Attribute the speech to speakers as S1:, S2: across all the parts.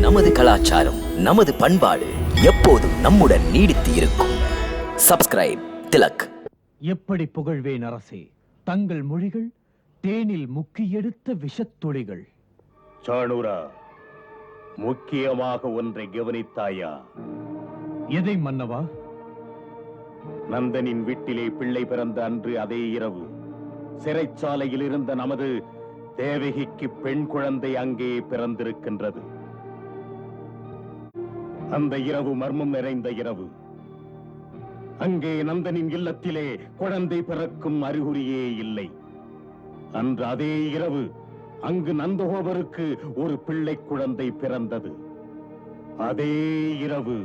S1: நமது கலாச்சாரம், நமது பண்பாடு எப்போதும் நம்முடன் நீடித்து இருக்கும். சப்ஸ்கிரைப் திலக்.
S2: எப்படி புகழ்வேன் அரசே, தங்கள் மொழிகள் தேனில் முக்கியெடுத்த விஷத்துளிகள்.
S3: சாணூரா, முக்கியமாக ஒன்றை கவனித்தாயா?
S2: எதை மன்னவா?
S3: நந்தனின் வீட்டிலே பிள்ளை பிறந்த அன்று அதே இரவு சிறைச்சாலையில் இருந்த நமது தேவகிக்கு பெண் குழந்தை அங்கே பிறந்திருக்கின்றது. அந்த இரவு மர்மம் நிறைந்த இரவு. அங்கே நந்தனின் இல்லத்திலே குழந்தை பிறக்கும் அறிகுறியே இல்லை. அன்று அதே இரவு அங்கு நந்தகோபருக்கு ஒரு பிள்ளை குழந்தை பிறந்தது. அதே இரவு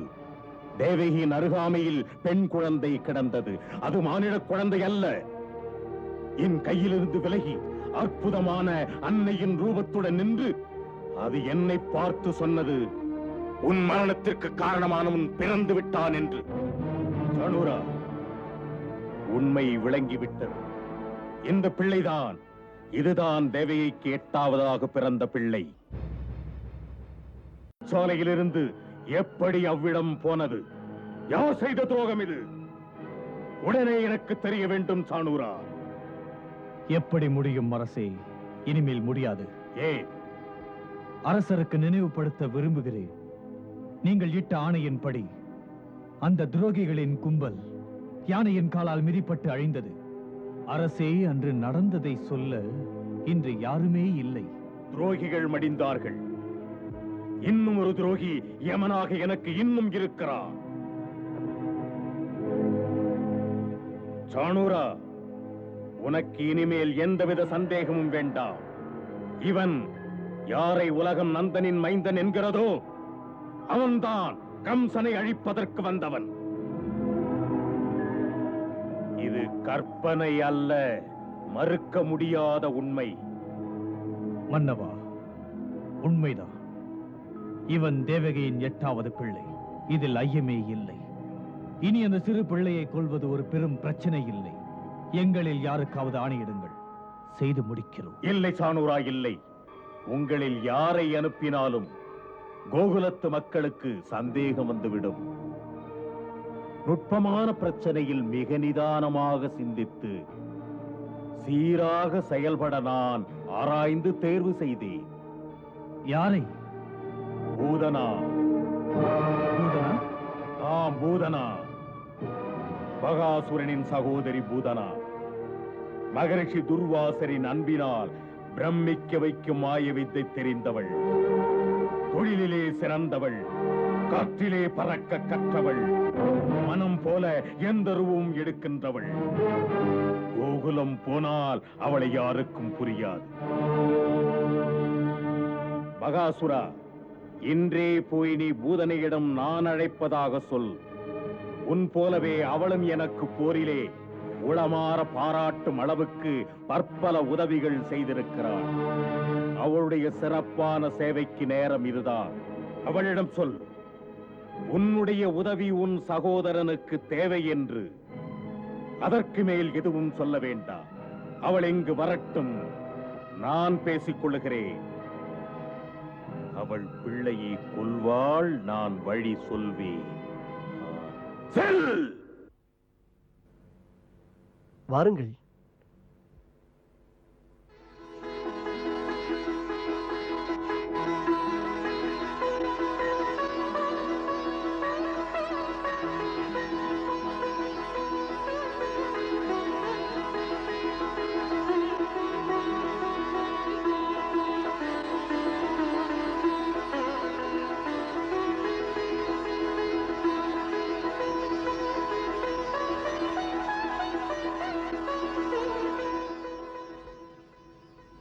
S3: தேவகியின் அருகாமையில் பெண் குழந்தை கிடந்தது. அது மானிட குழந்தை அல்ல. என் கையிலிருந்து விலகி அற்புதமான அன்னையின் ரூபத்துடன் நின்று அது என்னை பார்த்து சொன்னது, உன் மரணத்திற்கு காரணமானவன் பிறந்து விட்டான் என்று. சாணூரா, உண்மை விளங்கிவிட்டது. இந்த பிள்ளைதான், இதுதான் தேவகிக்கு 8வது பிறந்த பிள்ளை. சாலையிலிருந்து எப்படி அவ்விடம் போனது? யார் செய்த துரோகம் இது? உடனே எனக்கு தெரிய வேண்டும் சாணூரா.
S2: எப்படி முடியும் அரசே? இனிமேல் முடியாது.
S3: ஏன்?
S2: அரசருக்கு நினைவுபடுத்த விரும்புகிறேன். நீங்கள் இட்ட ஆணையின்படி அந்த துரோகிகளின் கும்பல் யானையின் காலால் மிதிப்பட்டு அழிந்தது. அரசே, அன்று நடந்ததை சொல்ல இன்று யாருமே இல்லை.
S3: துரோகிகள் மடிந்தார்கள். இன்னும் ஒரு துரோகி யமனாக எனக்கு இன்னும் இருக்கிறார். சாணூரா, உனக்கு இனிமேல் எந்தவித சந்தேகமும் வேண்டாம். இவன் யாரை உலகம் நந்தனின் மைந்தன் என்கிறதோ அவன்தான் கம்சனை அழிப்பதற்கு வந்தவன். இது கற்பனை அல்ல, மறுக்க முடியாத உண்மை.
S2: மன்னவா, உண்மைதான். இவன் தேவகியின் 8வது பிள்ளை. இதில் ஐயமே இல்லை. இனி அந்த சிறு பிள்ளையை கொல்வது ஒரு பெரும் பிரச்சனை இல்லை. எங்களில் யாருக்காவது ஆணையிடுங்கள், செய்து முடிக்கிறோம்.
S3: இல்லை சாணூரா, இல்லை. உங்களில் யாரை அனுப்பினாலும் கோகுலத்து மக்களுக்கு சந்தேகம் வந்துவிடும். நுட்பமான பிரச்சனையில் மிக நிதானமாக சிந்தித்து சீராக செயல்பட நான் ஆராய்ந்து தேர்வு செய்தேன்.
S2: யாரை?
S3: பூதனா.
S2: பூதனா?
S3: ஆம், பூதனா. பகாசுரனின் சகோதரி பூதனா. மகரிஷி துர்வாசரின் அன்பினால் பிரமிக்க வைக்கும் மாய வித்தை தெரிந்தவள். தொழிலிலே சிறந்தவள். காற்றிலே பறக்க கற்றவள். மனம் போல எந்த ரூபமும் எடுக்கின்றவள். கோகுலம் போனால் அவளை யாருக்கும் புரியாது. பகாசுரா, இன்றே போய் நீ பூதனையிடம் நான் அழைப்பதாக சொல். உன் போலவே அவளும் எனக்கு போரிலே உளமாற பாராட்டும் அளவுக்கு பற்பல உதவிகள் செய்திருக்கிறாள். அவளுடைய சிறப்பான சேவைக்கு நேரம் இதுதான். அவளிடம் சொல், உன்னுடைய உதவி உன் சகோதரனுக்கு தேவை என்று. அதற்கு மேல் எதுவும் சொல்ல வேண்டாம். அவள் இங்கு வரட்டும், நான் பேசிக் கொள்ளுகிறேன். அவள் பிள்ளையை கொல்வாள், நான் வழி சொல்வேன். செல்!
S4: வாருங்கள்.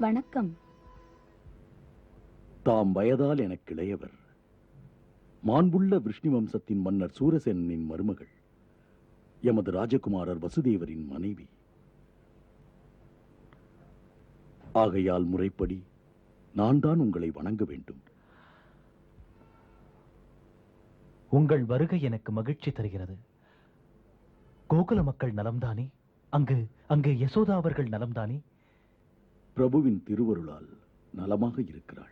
S5: வணக்கம்.
S6: தாம் வயதால் எனக்கு இளையவர். மாண்புள்ள விஷ்ணு வம்சத்தின் மன்னர் சூரசேனனின் மருமகள், எமது ராஜகுமாரர் வசுதேவரின் மனைவி. ஆகையால் முறைப்படி நான் தான் உங்களை வணங்க வேண்டும்.
S4: உங்கள் வருகை எனக்கு மகிழ்ச்சி தருகிறது. கோகுல மக்கள் நலம்தானே? அங்கு யசோதா அவர்கள் நலம்தானே?
S6: பிரபுவின் திருவருளால் நலமாக இருக்கிறாள்.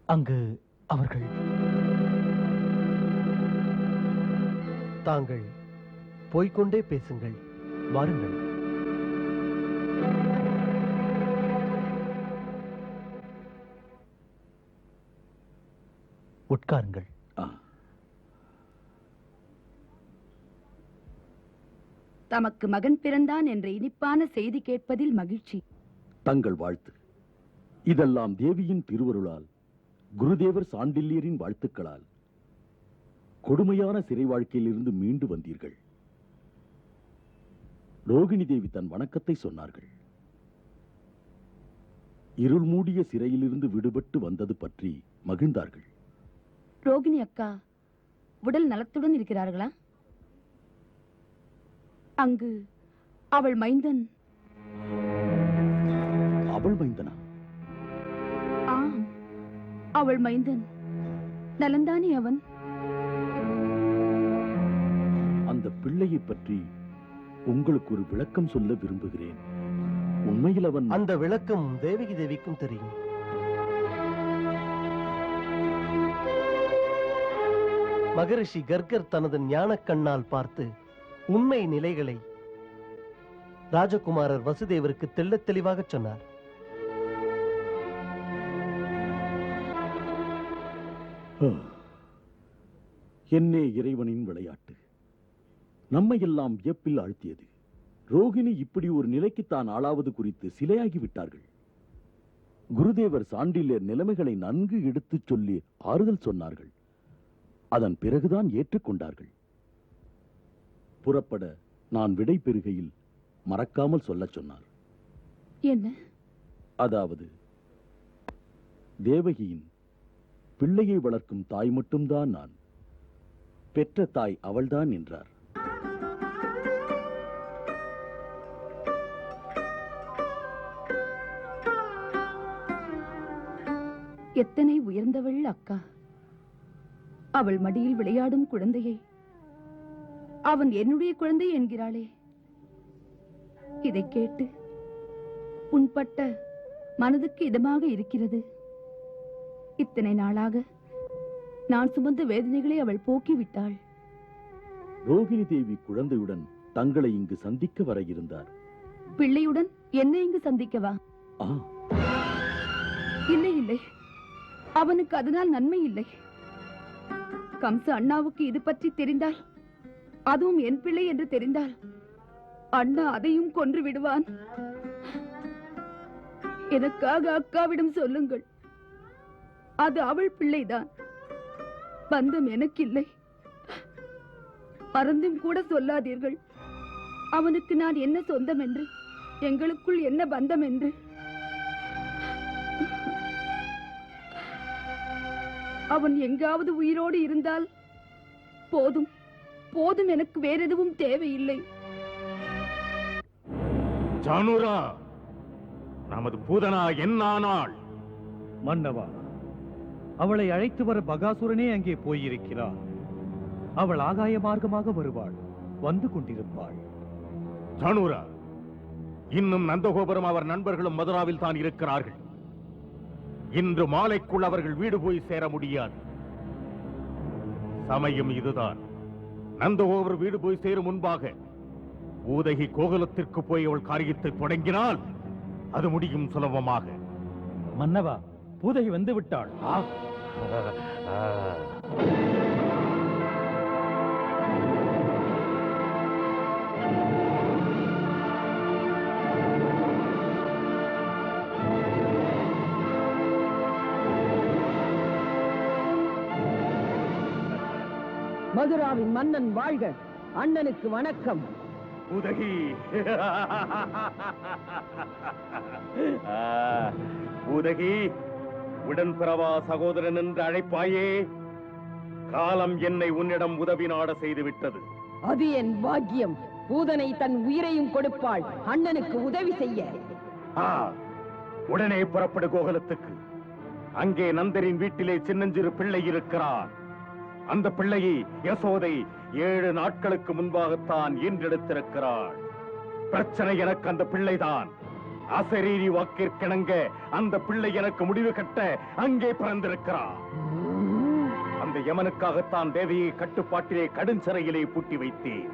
S4: அங்கு அவர்கள்
S5: தாங்கள் போய்க்கொண்டே பேசுங்கள்.
S4: வாருங்கள். உட்காருங்கள்.
S7: தமக்கு மகன் பிறந்தான் என்ற இனிப்பான செய்தி கேட்பதில் மகிழ்ச்சி.
S6: தங்கள் வாழ்த்து. இதெல்லாம் தேவியின் திருவருளால், குருதேவர் சாண்டில்யரின் வாழ்த்துக்களால் கொடுமையான சிறை வாழ்க்கையிலிருந்து மீண்டு வந்தீர்கள். ரோகிணி தேவி தன் வணக்கத்தை சொன்னார்கள். இருள் மூடிய சிறையிலிருந்து விடுபட்டு வந்தது பற்றி மகிழ்ந்தார்கள்.
S7: ரோகிணி அக்கா உடல் நலத்துடன் இருக்கிறார்களா? அங்கு அவள் மைந்தன்.
S6: அவள் மைந்தனா?
S7: ஆம், அவள் மைந்தன். நலந்தானே அவன்?
S6: அந்த பிள்ளையை பற்றி உங்களுக்கு ஒரு விளக்கம் சொல்ல விரும்புகிறேன். உண்மையில் அவன்
S5: அந்த விளக்கம் தேவகி தேவிக்கும் தெரியும். மகரிஷி கர்கர் தனது ஞானக் கண்ணால் பார்த்து உண்மை நிலைகளை ராஜகுமாரர் வசுதேவருக்கு தெள்ளத் தெளிவாக சொன்னார்.
S6: என்னே இறைவனின் விளையாட்டு நம்மை எல்லாம் வியப்பில் ஆழ்த்தியது. ரோகிணி இப்படி ஒரு நிலைக்குத்தான் ஆளாவது குறித்து சிலையாகி விட்டார்கள். குருதேவர் சாண்டில்யர் நிலைமைகளை நன்கு எடுத்துச் சொல்லி ஆறுதல் சொன்னார்கள். அதன் பிறகுதான் ஏற்றுக்கொண்டார்கள். புறப்பட நான் விடை பெறுகையில் மறக்காமல் சொல்லச் சொன்னார்.
S7: என்ன?
S6: அதாவது, தேவகியின் பிள்ளையை வளர்க்கும் தாய் மட்டும்தான் நான், பெற்ற தாய் அவள்தான் என்றார்.
S7: எத்தனை உயர்ந்தவள் அக்கா! அவள் மடியில் விளையாடும் குழந்தையை அவன் என்னுடைய குழந்தை என்கிறாளே. இதை கேட்டு புண்பட்ட மனதுக்கு இதமாக இருக்கிறது. இத்தனை நாளாக நான் சுமந்த வேதனைகளை அவள் போக்கிவிட்டாள்.
S6: ரோகிணி தேவி குழந்தையுடன் தங்களை இங்கு சந்திக்க வர இருந்தார்.
S7: பிள்ளையுடன் என்னை இங்கு சந்திக்கவா?
S6: ஆ,
S7: இல்லை இல்லை, அவனுக்கு அதனால் நன்மை இல்லை. கம்ச அண்ணாவுக்கு இது பற்றி தெரிந்தால், அதுவும் என் பிள்ளை என்று தெரிந்தால், அண்ணா அதையும் கொன்று விடுவான். எனக்காக அக்காவிடம் சொல்லுங்கள், அது அவள் பிள்ளைதான். பந்தம் எனக்கில்லை. மறந்தும் கூட சொல்லாதீர்கள். அவனுக்கு நான் என்ன சொந்தம் என்று, எங்களுக்குள் என்ன பந்தம் என்று. அவன் எங்காவது உயிரோடு இருந்தால் போதும், போதும். எனக்கு வேற எதுவும் தேவையில்லை.
S3: ஜானுரா, நமது பூதனா என்னானாள்?
S2: மன்னவா, அவளை அழைத்து வர பகாசுரனே அங்கே போயிருக்கிறார். அவள் ஆகாய மார்க்கமாக வருவாள், வந்து கொண்டிருப்பாள்.
S3: ஜானுரா, இன்னும் நந்தகோபுரம் அவர் நண்பர்களும் மதுராவில் தான் இருக்கிறார்கள். இன்று மாலைக்குள் அவர்கள் வீடு போய் சேர முடியாது. சமயம் இதுதான். நந்தகோபுரம் வீடு போய் சேரும் முன்பாக ஊதகி கோகுலத்திற்கு போய் அவள் காரியத்தை தொடங்கினால் அது முடியும் சுலபமாக.
S2: மன்னவா, பூதகி வந்து விட்டாள்.
S8: மதுராவின் மன்னன் வாழ்க! அண்ணனுக்கு வணக்கம்.
S3: உதகி, உதகி, உடன்பிறவா சகோதரன் என்று அழைப்பாயே. காலம் என்னை உன்னிடம் உதவி நாட செய்து விட்டது.
S8: அது என் பாக்கியம். பூதனை தன் உயிரையும் கொடுப்பாள் அண்ணனுக்கு உதவி செய்ய.
S3: உடனே புறப்படு கோகுலத்துக்கு. அங்கே நந்தரின் வீட்டிலே சின்னஞ்சிறு பிள்ளை இருக்கிறார். அந்த பிள்ளையை யசோதை 7 நாட்களுக்கு முன்பாகத்தான் ஈன்றெடுத்திருக்கிறாள். பிரச்சனை எனக்கு அந்த பிள்ளைதான். அசரீரி வாக்கிற்கிணங்க அந்த பிள்ளை எனக்கு முடிவு கட்ட அங்கே பிறந்திருக்கிறார். அந்த யமனுக்காகத்தான் தேவியை கட்டுப்பாட்டிலே கடும் சிறையிலே பூட்டி வைத்தேன்.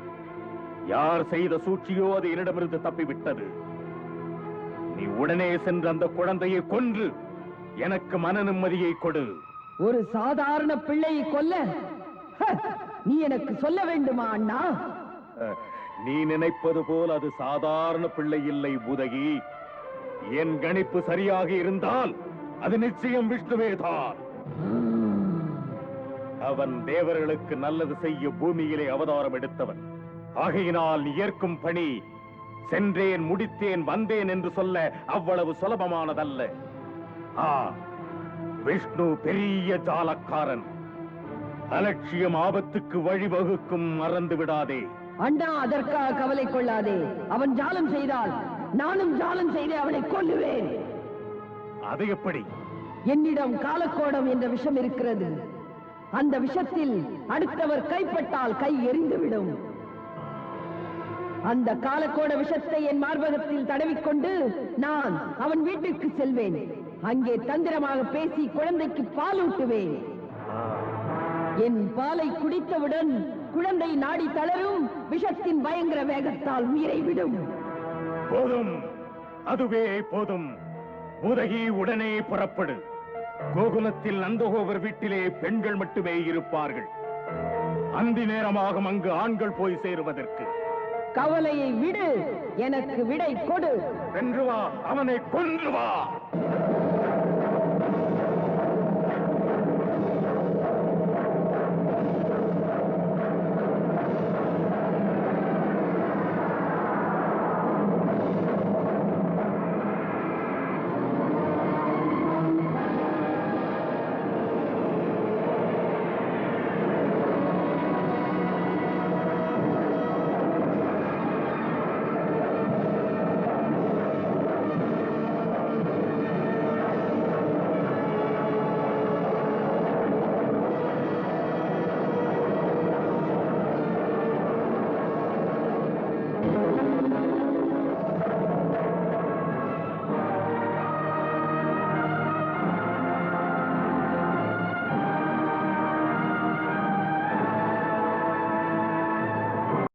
S3: யார் செய்த சூழ்ச்சியோ அது என்னிடமிருந்து தப்பிவிட்டது. நீ உடனே சென்று அந்த குழந்தையை கொன்று எனக்கு மன நிம்மதியை கொடு.
S8: ஒரு சாதாரண பிள்ளையை கொல்ல ஹ, நீ எனக்கு சொல்ல வேண்டுமா அண்ணா?
S3: நீ நினைப்பது போல் அது சாதாரண பிள்ளை இல்லை பூதகி. என் கணிப்பு சரியாக இருந்தால் அது நிச்சயம் விஷ்ணுவேதான். அவன் தேவர்களுக்கு நல்லது செய்ய பூமியிலே அவதாரம் எடுத்தவன். ஆகையினால் நீ ஏற்கும் பணி சென்றேன், முடித்தேன், வந்தேன் என்று சொல்ல அவ்வளவு சுலபமானதல்ல. விஷ்ணு பெரிய ஜாலக்காரன். அலட்சியம் ஆபத்துக்கு வழிவகுக்கும், மறந்து விடாதே.
S8: அண்ணா, அதற்காக கவலை கொள்ளாதே. அவன் ஜாலம் செய்தால் நானும் ஜாலம் செய்து அவனை கொல்லுவேன்.
S3: அது எப்படி?
S8: என்னிடம் காலக்கோடம் என்ற விஷம் இருக்கிறது. அந்த விஷத்தில் அடுத்தவர் கைப்பட்டால் கை எரிந்துவிடும். அந்த காலக்கோட விஷத்தை என் மார்பகத்தில் தடவிக்கொண்டு நான் அவன் வீட்டுக்கு செல்வேன். அங்கே தந்திரமாக பேசி குழந்தைக்கு பால் ஊட்டுவேன். என் பாலை குடித்தவுடன் குழந்தை நாடி தளரும், விஷத்தின் பயங்கர வேகத்தால் உயிரை விடும்.
S3: போதும், அதுவே போதும். பூதகி, உடனே புறப்படு. கோகுலத்தில் நந்தகோபர் வீட்டிலே பெண்கள் மட்டுமே இருப்பார்கள். அந்தி நேரமாகும் அங்கு ஆண்கள் போய் சேருவதற்கு.
S8: கவலையை விடு, எனக்கு விடை கொடு.
S3: வென்று வா, அவனை கொன்று வா.